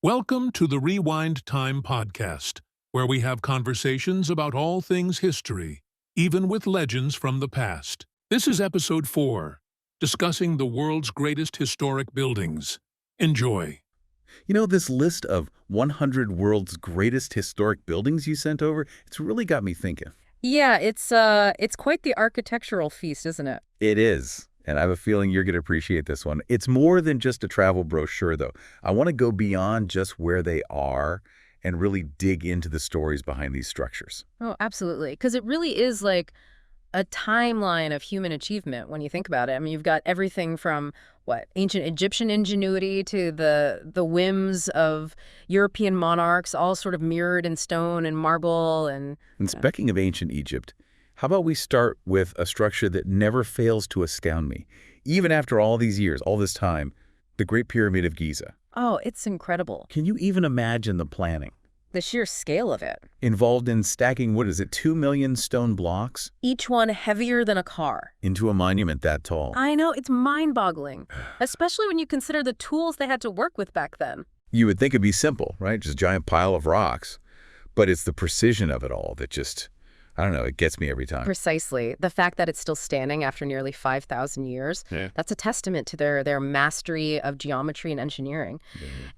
Welcome to the Rewind Time podcast, where we have conversations about all things history, even with legends from the past. This is episode 4, discussing the world's greatest historic buildings. Enjoy. You know, this list of 100 world's greatest historic buildings you sent over, it's really got me thinking. Yeah, it's quite the architectural feast, isn't it? It is. And I have a feeling you're going to appreciate this one. It's more than just a travel brochure, though. I want to go beyond just where they are and really dig into the stories behind these structures. Oh, absolutely. Because it really is like a timeline of human achievement when you think about it. I mean, you've got everything from, ancient Egyptian ingenuity to the whims of European monarchs, all sort of mirrored in stone and marble. And speaking of ancient Egypt, how about we start with a structure that never fails to astound me? Even after all these years, all this time, the Great Pyramid of Giza. Oh, it's incredible. Can you even imagine the planning? The sheer scale of it. Involved in stacking, 2 million stone blocks? Each one heavier than a car. Into a monument that tall. I know, it's mind-boggling, especially when you consider the tools they had to work with back then. You would think it'd be simple, right? Just a giant pile of rocks. But it's the precision of it all that just, I don't know, it gets me every time. Precisely. The fact that it's still standing after nearly 5,000 years, that's a testament to their mastery of geometry and engineering.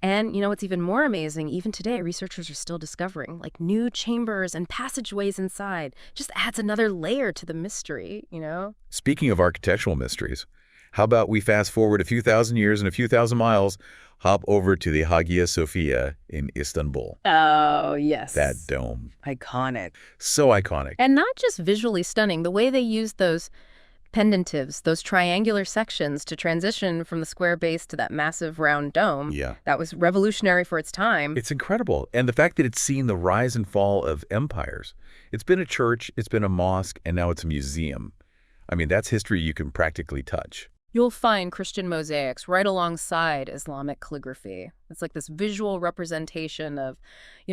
And, what's even more amazing, even today, researchers are still discovering, new chambers and passageways inside. Just adds another layer to the mystery, Speaking of architectural mysteries, how about we fast forward a few thousand years and a few thousand miles, hop over to the Hagia Sophia in Istanbul. Oh, yes. That dome. Iconic. So iconic. And not just visually stunning, the way they used those pendentives, those triangular sections to transition from the square base to that massive round dome. Yeah. That was revolutionary for its time. It's incredible. And the fact that it's seen the rise and fall of empires. It's been a church, it's been a mosque, and now it's a museum. I mean, that's history you can practically touch. You'll find Christian mosaics right alongside Islamic calligraphy. It's like this visual representation of,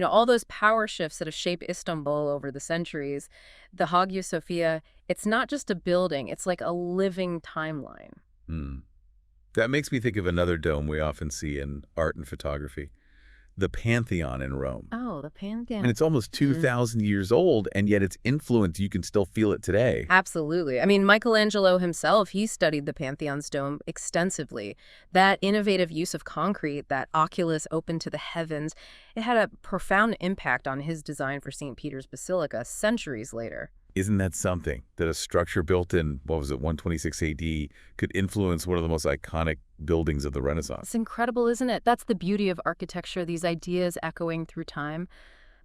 all those power shifts that have shaped Istanbul over the centuries. The Hagia Sophia, it's not just a building, it's like a living timeline. That makes me think of another dome we often see in art and photography. The Pantheon in Rome. Oh, the Pantheon. And it's almost 2,000 years old, and yet its influence, you can still feel it today. Absolutely. I mean, Michelangelo himself, he studied the Pantheon's dome extensively. That innovative use of concrete, that oculus open to the heavens, it had a profound impact on his design for St. Peter's Basilica centuries later. Isn't that something, that a structure built in, 126 AD could influence one of the most iconic buildings of the Renaissance? It's incredible, isn't it? That's the beauty of architecture, these ideas echoing through time.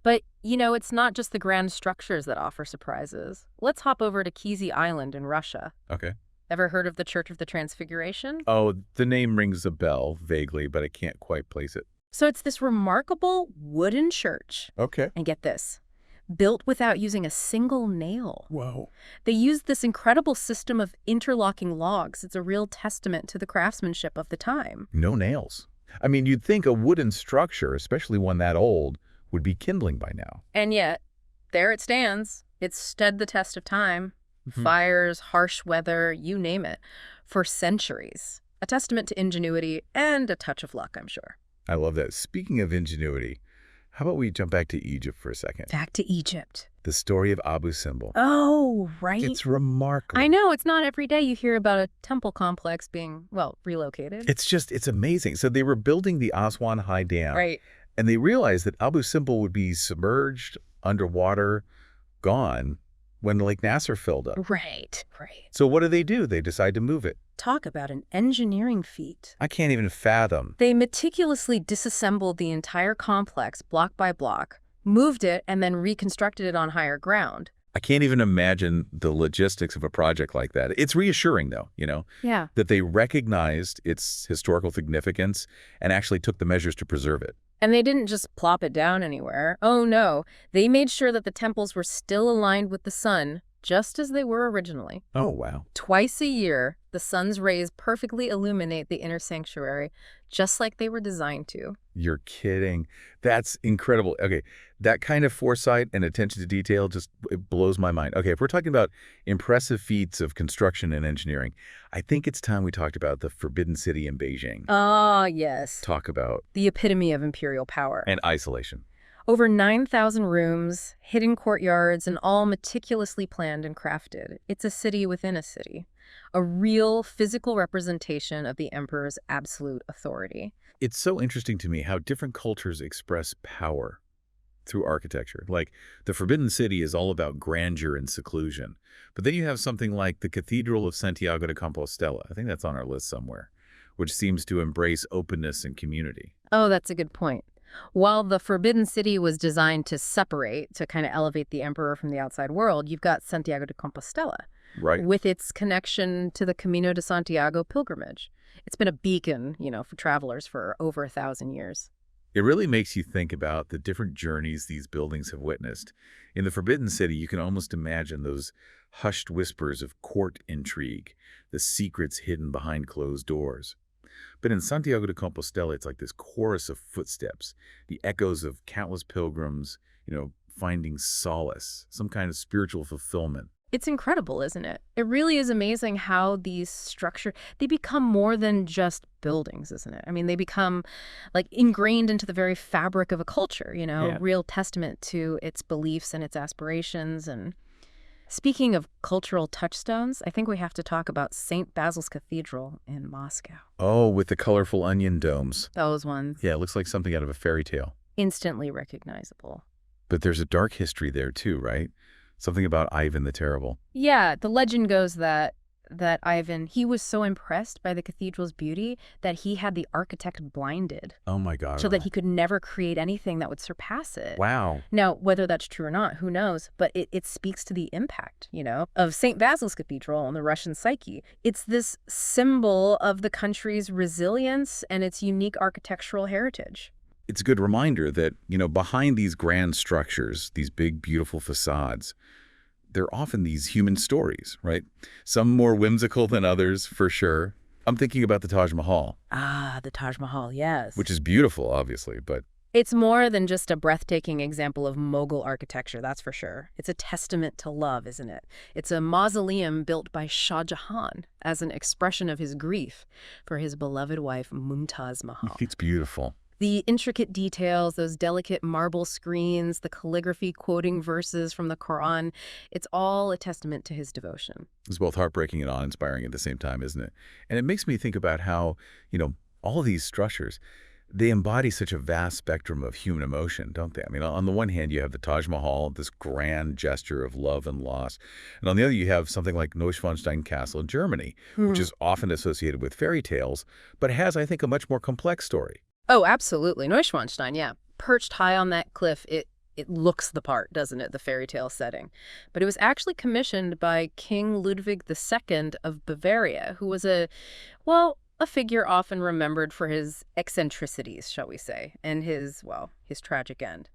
But, it's not just the grand structures that offer surprises. Let's hop over to Giza Island in Russia. Okay. Ever heard of the Church of the Transfiguration? Oh, the name rings a bell, vaguely, but I can't quite place it. So it's this remarkable wooden church. Okay. And get this. Built without using a single nail. Whoa. They used this incredible system of interlocking logs. It's a real testament to the craftsmanship of the time. No nails. I mean, you'd think a wooden structure, especially one that old, would be kindling by now. And yet, there it stands. It's stood the test of time. Fires, harsh weather, you name it, for centuries. A testament to ingenuity and a touch of luck, I'm sure. I love that. Speaking of ingenuity, how about we jump back to Egypt for a second? Back to Egypt. The story of Abu Simbel. Oh, right. It's remarkable. I know. It's not every day you hear about a temple complex being, relocated. It's amazing. So they were building the Aswan High Dam. Right. And they realized that Abu Simbel would be submerged, underwater, gone, when Lake Nasser filled up. Right. So what do? They decide to move it. Talk about an engineering feat. I can't even fathom. They meticulously disassembled the entire complex block by block, moved it, and then reconstructed it on higher ground. I can't even imagine the logistics of a project like that. It's reassuring, though, Yeah. that they recognized its historical significance and actually took the measures to preserve it. And they didn't just plop it down anywhere. Oh, no. They made sure that the temples were still aligned with the sun, just as they were originally. Oh, wow. Twice a year, the sun's rays perfectly illuminate the inner sanctuary, just like they were designed to. You're kidding. That's incredible. Okay, that kind of foresight and attention to detail just it blows my mind. Okay, if we're talking about impressive feats of construction and engineering, I think it's time we talked about the Forbidden City in Beijing. Ah, yes. Talk about... The epitome of imperial power. And isolation. Over 9,000 rooms, hidden courtyards, and all meticulously planned and crafted. It's a city within a city. A real physical representation of the emperor's absolute authority. It's so interesting to me how different cultures express power through architecture. Like, the Forbidden City is all about grandeur and seclusion. But then you have something like the Cathedral of Santiago de Compostela. I think that's on our list somewhere, which seems to embrace openness and community. Oh, that's a good point. While the Forbidden City was designed to separate, to kind of elevate the emperor from the outside world, you've got Santiago de Compostela, Right. with its connection to the Camino de Santiago pilgrimage. It's been a beacon, for travelers for over 1,000 years. It really makes you think about the different journeys these buildings have witnessed. In the Forbidden City, you can almost imagine those hushed whispers of court intrigue, the secrets hidden behind closed doors. But in Santiago de Compostela, it's like this chorus of footsteps, the echoes of countless pilgrims, finding solace, some kind of spiritual fulfillment. It's incredible, isn't it? It really is amazing how these structures, they become more than just buildings, isn't it? I mean, they become like ingrained into the very fabric of a culture, Yeah. real testament to its beliefs and its aspirations. And speaking of cultural touchstones, I think we have to talk about St. Basils Cathedral in Moscow. Oh, with the colorful onion domes. Those ones. Yeah, it looks like something out of a fairy tale. Instantly recognizable. But there's a dark history there too, right? Something about Ivan the Terrible. Yeah, the legend goes that Ivan, he was so impressed by the cathedral's beauty that he had the architect blinded Oh my God. so that he could never create anything that would surpass it. Wow. Now, whether that's true or not, who knows? But it speaks to the impact, of St. Basil's Cathedral on the Russian psyche. It's this symbol of the country's resilience and its unique architectural heritage. It's a good reminder that, behind these grand structures, these big, beautiful facades, there are often these human stories, right? Some more whimsical than others, for sure. I'm thinking about the Taj Mahal. Ah, the Taj Mahal, yes. Which is beautiful, obviously, but... It's more than just a breathtaking example of Mughal architecture, that's for sure. It's a testament to love, isn't it? It's a mausoleum built by Shah Jahan as an expression of his grief for his beloved wife, Mumtaz Mahal. It's beautiful. The intricate details, those delicate marble screens, the calligraphy quoting verses from the Quran, it's all a testament to his devotion. It's both heartbreaking and awe-inspiring at the same time, isn't it? And it makes me think about how, all of these structures, they embody such a vast spectrum of human emotion, don't they? I mean, on the one hand, you have the Taj Mahal, this grand gesture of love and loss. And on the other, you have something like Nofonstein Castle in Germany, which is often associated with fairy tales, but has, I think, a much more complex story. Oh, absolutely. Neuschwanstein, yeah. Perched high on that cliff, it looks the part, doesn't it, the fairy tale setting. But it was actually commissioned by King Ludwig II of Bavaria, who was a figure often remembered for his eccentricities, shall we say, and his tragic end.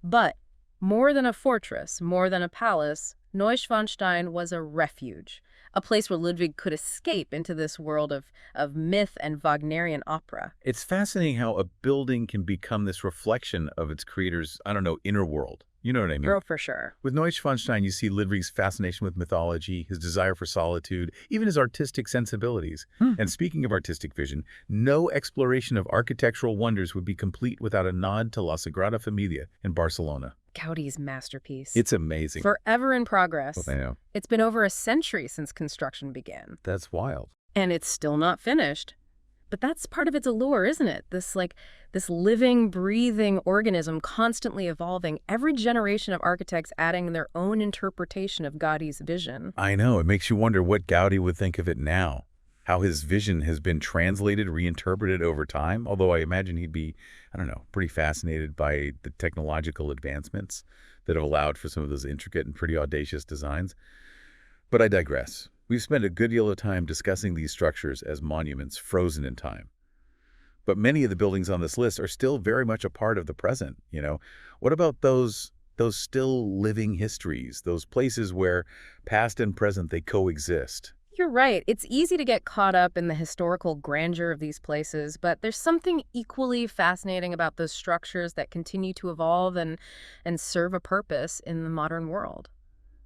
But more than a fortress, more than a palace, Neuschwanstein was a refuge, a place where Ludwig could escape into this world of myth and Wagnerian opera. It's fascinating how a building can become this reflection of its creator's, inner world. You know what I mean? Oh, for sure. With Neuschwanstein, you see Ludwig's fascination with mythology, his desire for solitude, even his artistic sensibilities. And speaking of artistic vision, no exploration of architectural wonders would be complete without a nod to La Sagrada Familia in Barcelona. Gaudi's masterpiece. It's amazing. Forever in progress. I know. It's been over a century since construction began. That's wild. And it's still not finished. But that's part of its allure, isn't it? This living, breathing organism constantly evolving, every generation of architects adding their own interpretation of Gaudi's vision. I know. It makes you wonder what Gaudi would think of it now, how his vision has been translated, reinterpreted over time, although I imagine he'd be, pretty fascinated by the technological advancements that have allowed for some of those intricate and pretty audacious designs. But I digress. We've spent a good deal of time discussing these structures as monuments frozen in time. But many of the buildings on this list are still very much a part of the present, What about those those still living histories, those places where past and present, they coexist. You're right. It's easy to get caught up in the historical grandeur of these places, but there's something equally fascinating about those structures that continue to evolve and serve a purpose in the modern world.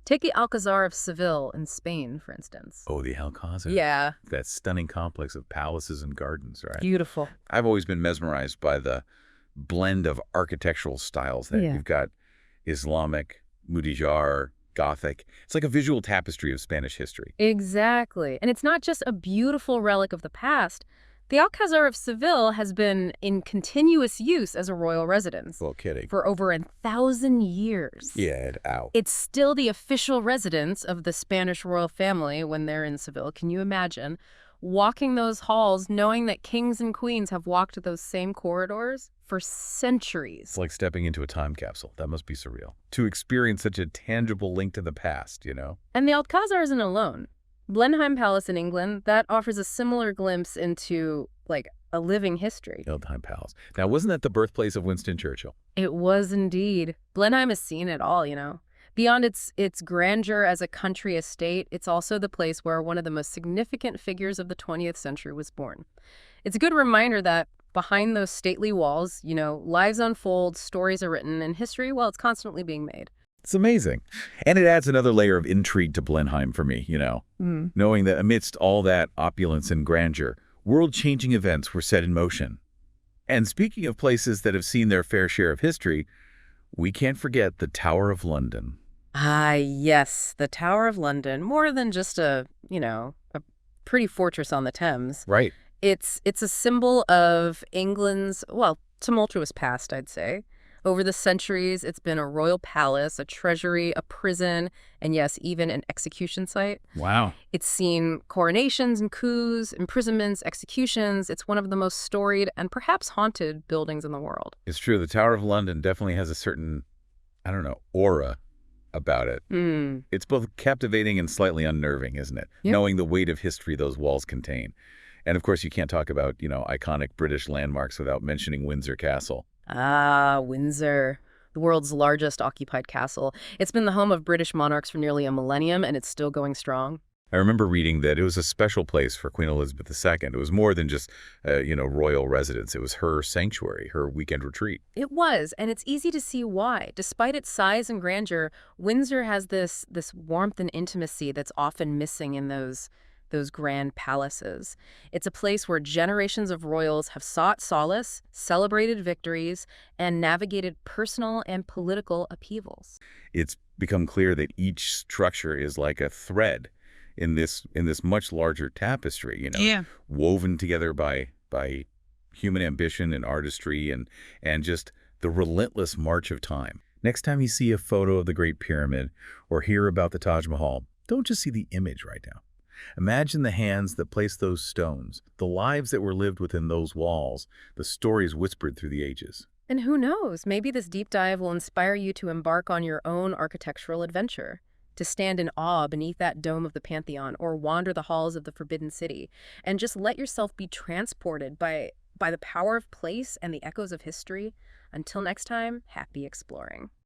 Take the Alcazar of Seville in Spain, for instance. Oh, the Alcazar. Yeah. That stunning complex of palaces and gardens, right? Beautiful. I've always been mesmerized by the blend of architectural styles that you've got Islamic, Mudejar, Gothic. It's like a visual tapestry of Spanish history. Exactly. And it's not just a beautiful relic of the past. The Alcazar of Seville has been in continuous use as a royal residence. Well, kidding. For over 1,000 years. Yeah, ow. It's still the official residence of the Spanish royal family when they're in Seville. Can you imagine walking those halls knowing that kings and queens have walked those same corridors for centuries? It's like stepping into a time capsule. That must be surreal. To experience such a tangible link to the past, you know? And the Alcazar isn't alone. Blenheim Palace in England, that offers a similar glimpse into, like, a living history. Blenheim Palace. Now, wasn't that the birthplace of Winston Churchill? It was indeed. Blenheim has seen it all, you know. Beyond its grandeur as a country estate, it's also the place where one of the most significant figures of the 20th century was born. It's a good reminder that behind those stately walls, you know, lives unfold, stories are written, and history, well, it's constantly being made. It's amazing. And it adds another layer of intrigue to Blenheim for me, you know, knowing that amidst all that opulence and grandeur, world-changing events were set in motion. And speaking of places that have seen their fair share of history, we can't forget the Tower of London. Ah, yes, the Tower of London, more than just a pretty fortress on the Thames. Right. It's a symbol of England's, well, tumultuous past, I'd say. Over the centuries, it's been a royal palace, a treasury, a prison, and yes, even an execution site. Wow. It's seen coronations and coups, imprisonments, executions. It's one of the most storied and perhaps haunted buildings in the world. It's true. The Tower of London definitely has a certain, aura about it. It's both captivating and slightly unnerving, isn't it? Yep. Knowing the weight of history those walls contain. And of course, you can't talk about, iconic British landmarks without mentioning Windsor Castle. Ah, Windsor, the world's largest occupied castle. It's been the home of British monarchs for nearly a millennium, and it's still going strong. I remember reading that it was a special place for Queen Elizabeth II. It was more than just, royal residence. It was her sanctuary, her weekend retreat. It was, and it's easy to see why. Despite its size and grandeur, Windsor has this warmth and intimacy that's often missing in those grand palaces. It's a place where generations of royals have sought solace, celebrated victories, and navigated personal and political upheavals. It's become clear that each structure is like a thread in this much larger tapestry, woven together by human ambition and artistry and just the relentless march of time. Next time you see a photo of the Great Pyramid or hear about the Taj Mahal, don't just see the image right now. Imagine the hands that placed those stones, the lives that were lived within those walls, the stories whispered through the ages. And who knows, maybe this deep dive will inspire you to embark on your own architectural adventure, to stand in awe beneath that dome of the Pantheon or wander the halls of the Forbidden City, and just let yourself be transported by the power of place and the echoes of history. Until next time, happy exploring.